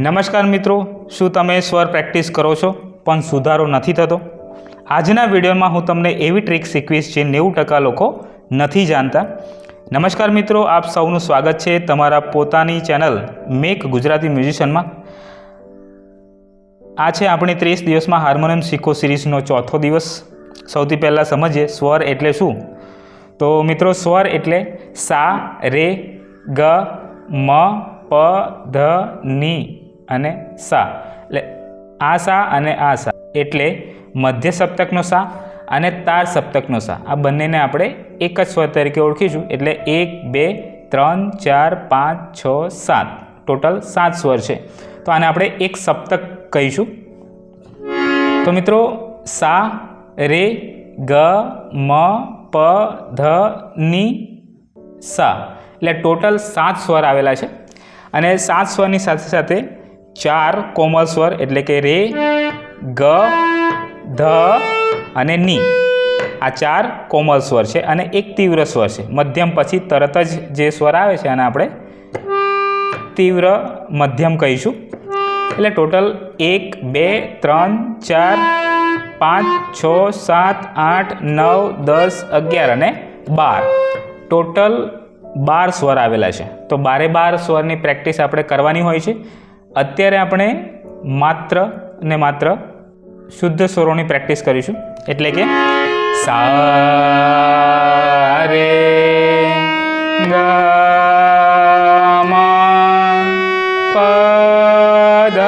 નમસ્કાર મિત્રો, શું તમે સ્વર પ્રેક્ટિસ કરો છો પણ સુધારો નથી થતો? આજના વિડીયોમાં હું તમને એવી ટ્રીક શીખવીશ જે 90% લોકો નથી જાણતા. નમસ્કાર મિત્રો, આપ સૌનું સ્વાગત છે તમારા પોતાની ચેનલ મેક ગુજરાતી મ્યુઝિશિયનમાં. આ છે આપણી 30 દિવસમાં હાર્મોનિયમ શીખો સિરીઝનો ચોથો દિવસ. સૌથી પહેલાં સમજીએ સ્વર એટલે શું. તો મિત્રો, સ્વર એટલે સા, રે, ગ, મ, પ, ધ, ની અને સા. એટલે આ સા અને આ સા એટલે મધ્ય સપ્તકનો સા અને તાર સપ્તકનો સા. આ બંનેને આપણે એક જ સ્વર તરીકે ઓળખીશું. એટલે 1, 2, 3, 4, 5, 6, 7 ટોટલ 7 સ્વર છે. તો આને આપણે એક સપ્તક કહીશું. તો મિત્રો, સા, રે, ગ, મ, પ, ધ, ની, સા એટલે ટોટલ 7 સ્વર આવેલા છે. અને 7 સ્વરની સાથે સાથે 4 કોમળ સ્વર એટલે કે રે, ગ, ધ અને ની. આ 4 કોમળ સ્વર છે અને એક તીવ્ર સ્વર છે. મધ્યમ પછી તરત જ જે સ્વર આવે છે અને આપણે તીવ્ર મધ્યમ કહીશું. એટલે ટોટલ 1, 2, 3, 4, 5, 6, 7, 8, 9, 10, 11 અને 12 ટોટલ 12 સ્વર આવેલા છે. તો 12 સ્વરની પ્રેક્ટિસ આપણે કરવાની હોય છે. અત્યારે આપણે માત્ર ને માત્ર શુદ્ધ સ્વરોની પ્રેક્ટિસ કરીશું. એટલે કે સા, રે, ગ, મ, પ, ધ,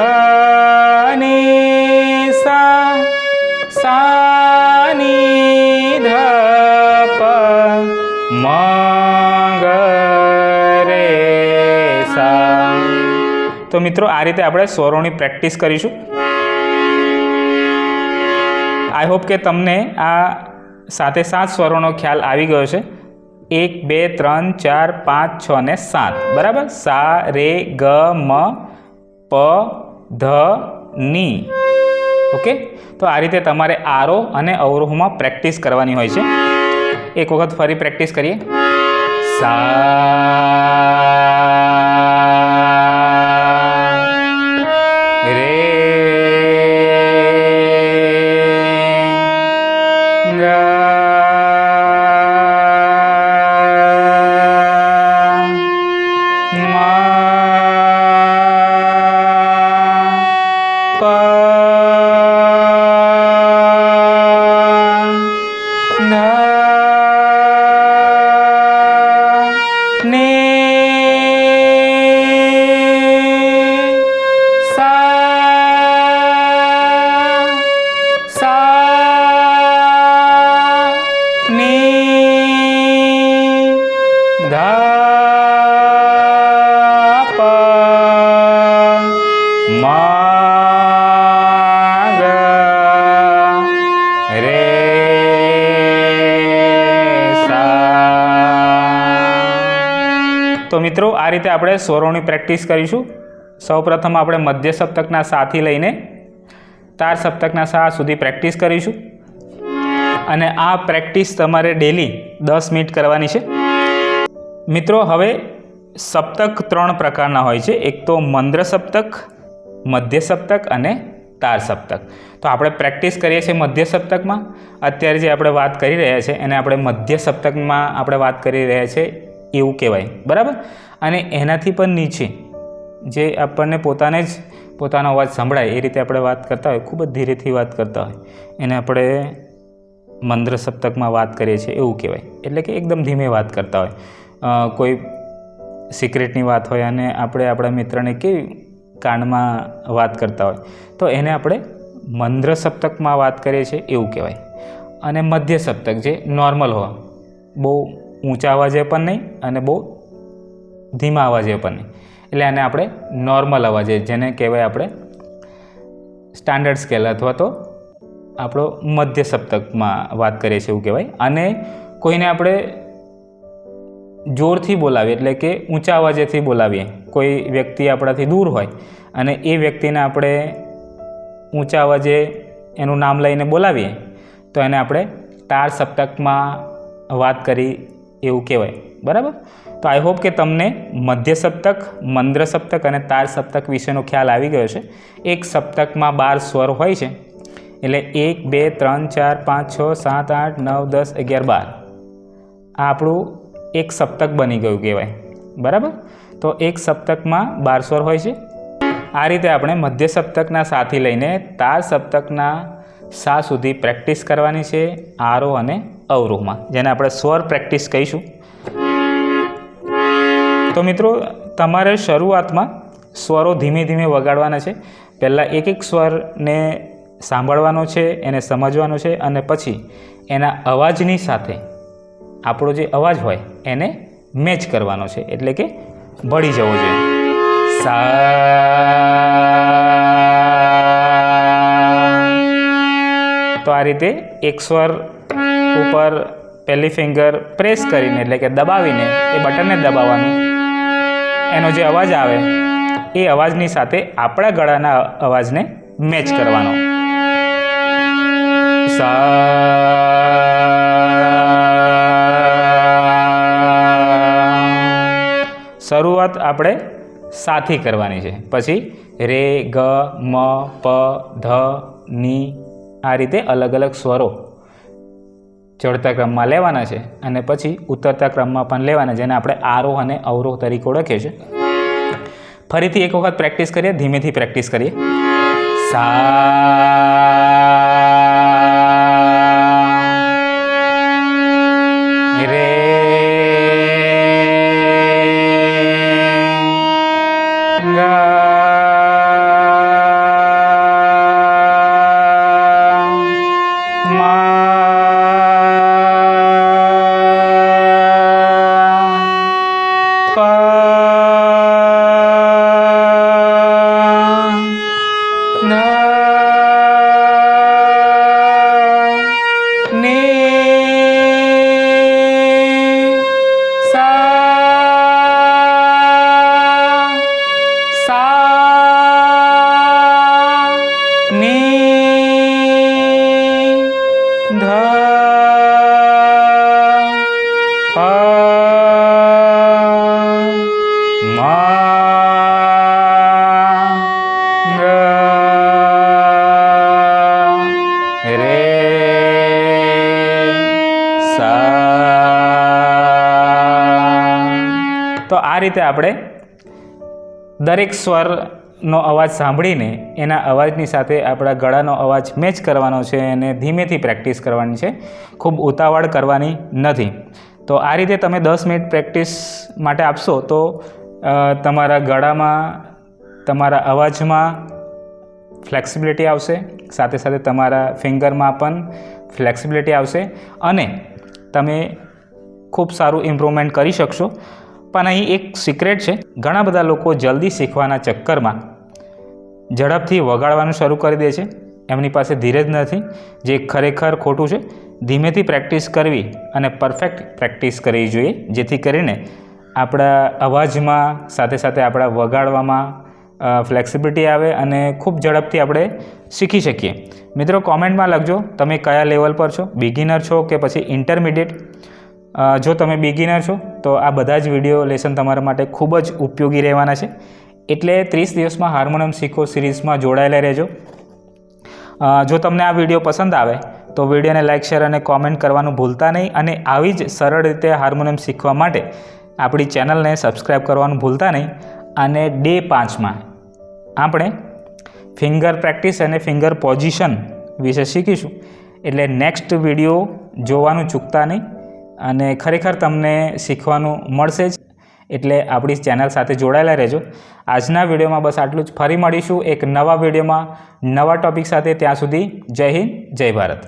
ની, સા, સા, ની, ધ, પ, મ, ગ, રે, સા. તો મિત્રો, આ રીતે આપણે સ્વરોની પ્રેક્ટિસ કરીશું. આઈ હોપ કે તમને આ 7 સ્વરોનો ખ્યાલ આવી ગયો છે. 1, 2, 3, 4, 5, 6 અને 7 બરાબર. સા, રે, ગ, મ, પ, ધ, ની. ઓકે, તો આ રીતે તમારે આરોહ અને અવરોહમાં પ્રેક્ટિસ કરવાની હોય છે. એક વખત ફરી પ્રેક્ટિસ કરીએ. સા, તો મિત્રો, આ રીતે આપણે સ્વરોની પ્રેક્ટિસ કરીશું. સૌપ્રથમ આપણે મધ્ય સપ્તકના સાથી લઈને તાર સપ્તકના સા સુધી પ્રેક્ટિસ કરીશું. અને આ પ્રેક્ટિસ તમારે ડેલી 10 મિનિટ કરવાની છે. મિત્રો, હવે સપ્તક 3 પ્રકારના હોય છે. એક તો મંદ્ર સપ્તક, મધ્ય સપ્તક અને તાર સપ્તક. તો આપણે પ્રેક્ટિસ કરીએ છીએ મધ્ય સપ્તકમાં. અત્યારે જે આપણે વાત કરી રહ્યા છીએ એને આપણે મધ્ય સપ્તકમાં આપણે વાત કરી રહ્યા છીએ એવું કહેવાય, બરાબર. અને એનાથી પણ નીચે જે આપણને પોતાને જ પોતાનો અવાજ સંભળાય એ રીતે આપણે વાત કરતા હોય, ખૂબ જ ધીરેથી વાત કરતા હોય, એને આપણે મંદ્ર સપ્તકમાં વાત કરીએ છીએ એવું કહેવાય. એટલે કે એકદમ ધીમે વાત કરતા હોય. કોઈ સિક્રેટની વાત હોય અને આપણે આપણા મિત્રને કેવી કાનમાં વાત કરતા હોય, તો એને આપણે મંદ્ર સપ્તકમાં વાત કરીએ છીએ એવું કહેવાય. અને મધ્ય સપ્તક જે નોર્મલ હોય, બહુ ઊંચા અવાજે પણ નહીં અને બહુ ધીમા અવાજે પણ નહીં, એટલે આને આપણે નોર્મલ અવાજે, જેને કહેવાય આપણે સ્ટાન્ડર્ડ સ્કેલ અથવા તો આપણો મધ્ય સપ્તકમાં વાત કરીએ છીએ એવું કહેવાય. અને કોઈને આપણે જોરથી બોલાવીએ એટલે કે ઊંચા અવાજેથી બોલાવીએ. કોઈ વ્યક્તિ આપણાથી દૂર હોય અને એ વ્યક્તિને આપણે ઊંચા અવાજે એનું નામ લઈને બોલાવીએ તો એને આપણે તાર સપ્તકમાં વાત કરી એવું કહેવાય. બરાબર. તો આઈ હોપ કે તમને મધ્ય સપ્તક, મંદ્ર સપ્તક અને તાર સપ્તક વિશેનો ખ્યાલ આવી ગયો છે. એક સપ્તકમાં 12 સ્વર હોય છે, એટલે 1 2 3 4 5 6 7 8 9 10 11 12 આ આપણું એક સપ્તક બની ગયું કહેવાય. બરાબર. તો એક સપ્તકમાં 12 સ્વર હોય છે. આ રીતે આપણે મધ્ય સપ્તકના સાથી લઈને તાર સપ્તકના સા સુધી પ્રેક્ટિસ કરવાની છે આરોહ અને અવરોહમાં, જેને આપણે સ્વર પ્રેક્ટિસ કહીશું. તો મિત્રો, તમારે શરૂઆતમાં સ્વરો ધીમે ધીમે વગાડવાના છે. પહેલાં એક એક સ્વરને સાંભળવાનો છે, એને સમજવાનો છે, અને પછી એના અવાજની સાથે આપણો જે અવાજ હોય એને મેચ કરવાનો છે, એટલે કે ભળી જવો જોઈએ. સા. તો આ રીતે એક સ્વર ઉપર પહેલી ફિંગર પ્રેસ કરીને, એટલે કે દબાવીને એ બટનને દબાવવાનું, એનો જે અવાજ આવે એ અવાજની સાથે આપણા ગળાના અવાજને મેચ કરવાનો. સા. શરૂઆત આપણે સાથી કરવાની છે, પછી રે, ગ, મ, પ, ધ, ની આ રીતે અલગ અલગ સ્વરો ચડતા ક્રમમાં લેવાના છે, અને પછી ઉતરતા ક્રમમાં પણ લેવાના, જેને આપણે આરોહ અને અવરોહ તરીકે ઓળખીએ છીએ. ફરીથી એક વખત પ્રેક્ટિસ કરીએ, ધીમેથી પ્રેક્ટિસ કરીએ. સા, રે, ગા, તો આ રીતે આપણે દરેક સ્વરનો અવાજ સાંભળીને એના અવાજની સાથે આપણા ગળાનો અવાજ મેચ કરવાનો છે, અને ધીમેથી પ્રેક્ટિસ કરવાની છે, ખૂબ ઉતાવળ કરવાની નથી. તો આ રીતે તમે 10 મિનિટ પ્રેક્ટિસ માટે આપશો તો તમારા ગળામાં, તમારા અવાજમાં ફ્લેક્સિબિલિટી આવશે, સાથે સાથે તમારા ફિંગરમાં પણ ફ્લેક્સિબિલિટી આવશે, અને તમે ખૂબ સારું ઇમ્પ્રૂવમેન્ટ કરી શકશો. પણ અહીં એક સિક્રેટ છે. ઘણા બધા લોકો જલ્દી શીખવાના ચક્કરમાં ઝડપથી વગાડવાનું શરૂ કરી દે છે. એમની પાસે ધીરજ નથી, જે ખરેખર ખોટું છે. ધીમેથી પ્રેક્ટિસ કરવી અને પરફેક્ટ પ્રેક્ટિસ કરવી જોઈએ, જેથી કરીને આપણા અવાજમાં સાથે સાથે આપણા વગાડવામાં ફ્લેક્સિબિલિટી આવે અને ખૂબ ઝડપથી આપણે શીખી શકીએ. મિત્રો, કોમેન્ટમાં લખજો તમે કયા લેવલ પર છો, બિગિનર છો કે પછી ઇન્ટરમીડિયેટ. જો તમે બિગિનર છો તો આ બધા જ વિડીયો લેસન તમારા માટે ખૂબ જ ઉપયોગી રહેવાના છે. એટલે 30 દિવસમાં હાર્મોનિયમ શીખો સિરીઝમાં જોડાયેલા રહેજો. જો તમને આ વિડીયો પસંદ આવે તો વિડીયોને લાઇક, શેર અને કોમેન્ટ કરવાનું ભૂલતા નહીં, અને આવી જ સરળ રીતે હાર્મોનિયમ શીખવા માટે આપણી ચેનલને સબસ્ક્રાઈબ કરવાનું ભૂલતા નહીં. અને ડે 5માં આપણે ફિંગર પ્રેક્ટિસ અને ફિંગર પોઝિશન વિશે શીખીશું. એટલે નેક્સ્ટ વિડીયો જોવાનું ચૂકતા નહીં, અને ખરેખર તમને શીખવાનું મળશે જ. એટલે આપણી ચેનલ સાથે જોડાયેલા રહેજો. આજના વિડીયોમાં બસ આટલું જ. ફરી મળીશું એક નવા વિડીયોમાં નવા ટૉપિક સાથે. ત્યાં સુધી જય હિન્દ, જય ભારત.